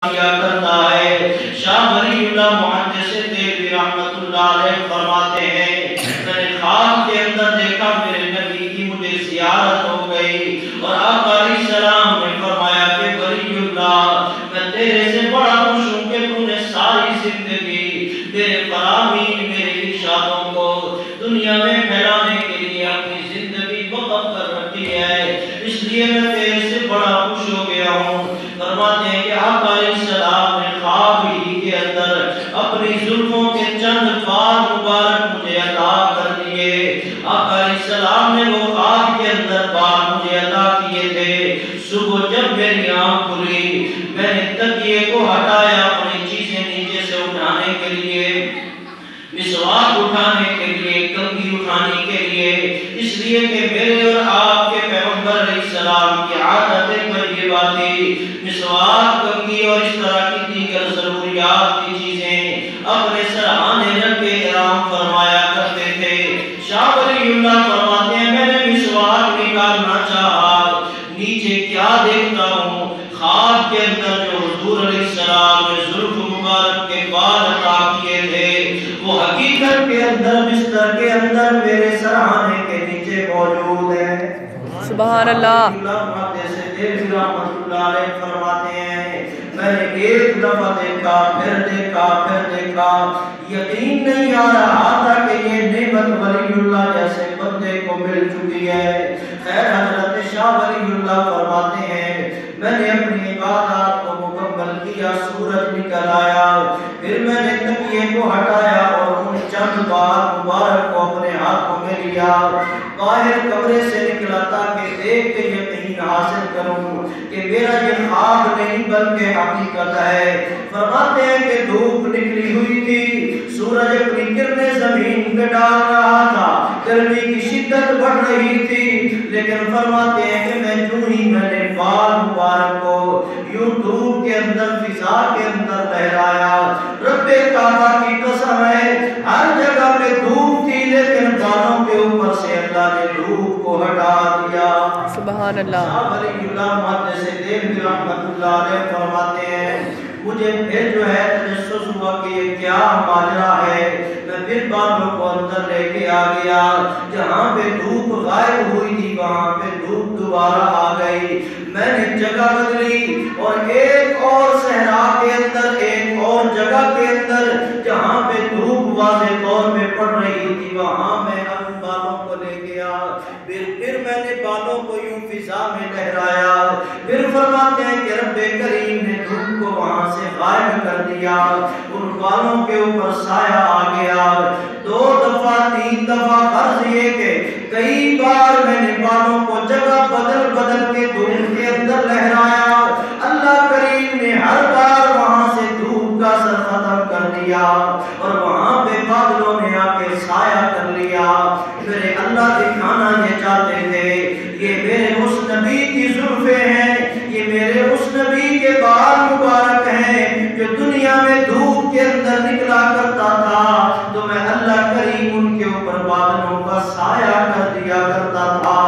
کیا کرتا ہے۔ شاہ ولی اللہ محدث دہلوی رحمۃ اللہ علیہ فرماتے ہیں میں نے خواب کے اندر دیکھا میرے نبی کی مجھے زیارت ہو گئی اور آقا علیہ السلام نے فرمایا کہ ولی اللہ میں تیرے سے بڑا خوش ہوں کہ تو نے ساری زندگی میرے فرامین میرے ارشادوں کو دنیا میں پھیلانے کے لیے اپنی زندگی وقف کر رکھی ہے، اس لیے میں تیرے سے بڑا خوش ہو گیا ہوں۔ فرماتے ہیں کہ آقا علیہ السلام نے خواب ہی کے اندر اپنی زلفوں کے چند بال مبارک مجھے عطا کر دیے۔ آقا علیہ السلام نے وہ خواب کے اندر بال مجھے عطا کیے تھے۔ صبح جب میری آنکھ کھلی میں نے تکیے کو ہٹایا اپنی چیزیں نیچے سے اٹھانے کے لیے، مسواک اٹھانے کے لیے، کنگھی اٹھانے کے لیے، اس لیے کہ میرے اور آپ کے پیغمبر علیہ السلام کی عادت طیبہ تھی مسواک، کنگھی اور اس طرح کی دیگر ضروریات کی چیزیں اپنے سرہانے رکھ کے احرام فرمایا کرتے تھے۔ شاہ ولی اللہ فرماتے ہیں میں نے مسواک نکالنا چاہا، نیچے کیا دیکھتا ہوں خواب کے اندر جو حضور علیہ السلام نے زلف مبارک کے بال عطا کیے تھے وہ حقیقت کے اندر بستر کے اندر میرے سرہانے کے نیچے موجود ہے۔ سبحان اللہ۔ رحمۃ اللہ علیہ فرماتے ہیں میں نے ایک دفعہ دیکھا پھر دیکھا پھر دیکھا، یقین نہیں آ رہا تھا کہ یہ نعمت ولی اللہ جیسے بندے کو مل چکی ہے۔ خیر حضرت شاہ ولی اللہ فرماتے ہیں میں نے اپنی عبادات کو مکمل کیا، سورج نکل آیا، پھر میں نے تکیے کو ہٹایا اور ان چند بال مبارک کو اپنے ہاتھوں میں لیا، باہر کمرے سے نکلا تاکہ دیکھ کے یقین حاصل کروں کہ میرا یہ خواب نہیں بلکہ حقیقت ہے۔ فرماتے ہیں کہ دھوپ نکلی ہوئی تھی، سورج اپنی کرنیں زمین پہ ڈال رہا تھا، گرمی کی شدت بڑھ رہی تھی، لیکن فرماتے ہیں کہ میں نے بال مبارک کو یوں دھوپ کے اندر فضا کے اندر لہرایا۔ رب کعبہ کی قسم ہے ہر جگہ پہ دھوپ تھی لیکن بالوں کے اوپر سے اللہ نے دھوپ کو ہٹا دیا۔ سبحان اللہ۔ شاہ ولی اللہ محدث دہلوی رحمۃ اللہ علیہ فرماتے ہیں مجھے پھر جو ہے تجسس ہوا کہ یہ کیا ماجرا ہے، میں پھر بالوں کو اندر لے کے آ گیا، جہاں پہ دھوپ غائب ہوئی تھی وہاں پہ دھوپ دوبارہ آ گئی، میں نے جگہ بدلی اور ایک اور صحرا کے اندر ایک اور جگہ کے اندر جہاں پہ دھوپ واضح طور پہ پڑ رہی تھی وہاں میں ان بالوں کو لے گیا، پھر میں نے بالوں کو یوں فضا میں لہرایا، پھر فرماتے ہیں کہ رب کریم نے دھوپ کو وہاں سے غائب کر دیا، ان بالوں کے اوپر سایہ آ گیا۔ 2 دفعہ 3 دفعہ عرض یہ کہ کئی بار میں نے بالوں کو جگہ بدل بدل کے دھوپ کے اندر لہرایا، اللہ کریم نے ہر بار وہاں سے دھوپ کا اثر ختم کر دیا اور وہاں پہ بادلوں نے آ کے سایہ کر لیا۔ میرے اللہ دکھانا یہ چاہتے تھے یہ میرے اس نبی کی زلفیں ہیں، یہ میرے اس نبی کے بال مبارک ہیں جو دنیا میں دھوپ کے اندر نکلا کرتا تھا تو میں اللہ کریم ان کے اوپر بادلوں کا سایہ کر دیا کرتا تھا۔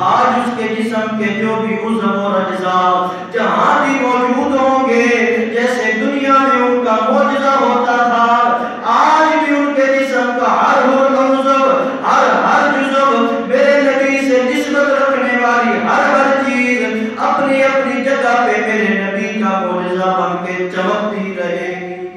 آج اس کے جسم کے جو بھی عضو اور اجزاء جہاں بھی موجود ہوں گے جیسے دنیا میں ان کا معجزہ ہوتا تھا، آج بھی ان کے جسم کا ہر عضو ہر جزو میرے نبی سے نسبت رکھنے والی ہر چیز اپنی اپنی جگہ پہ میرے نبی کا معجزہ بن کے چمکتی رہے گی۔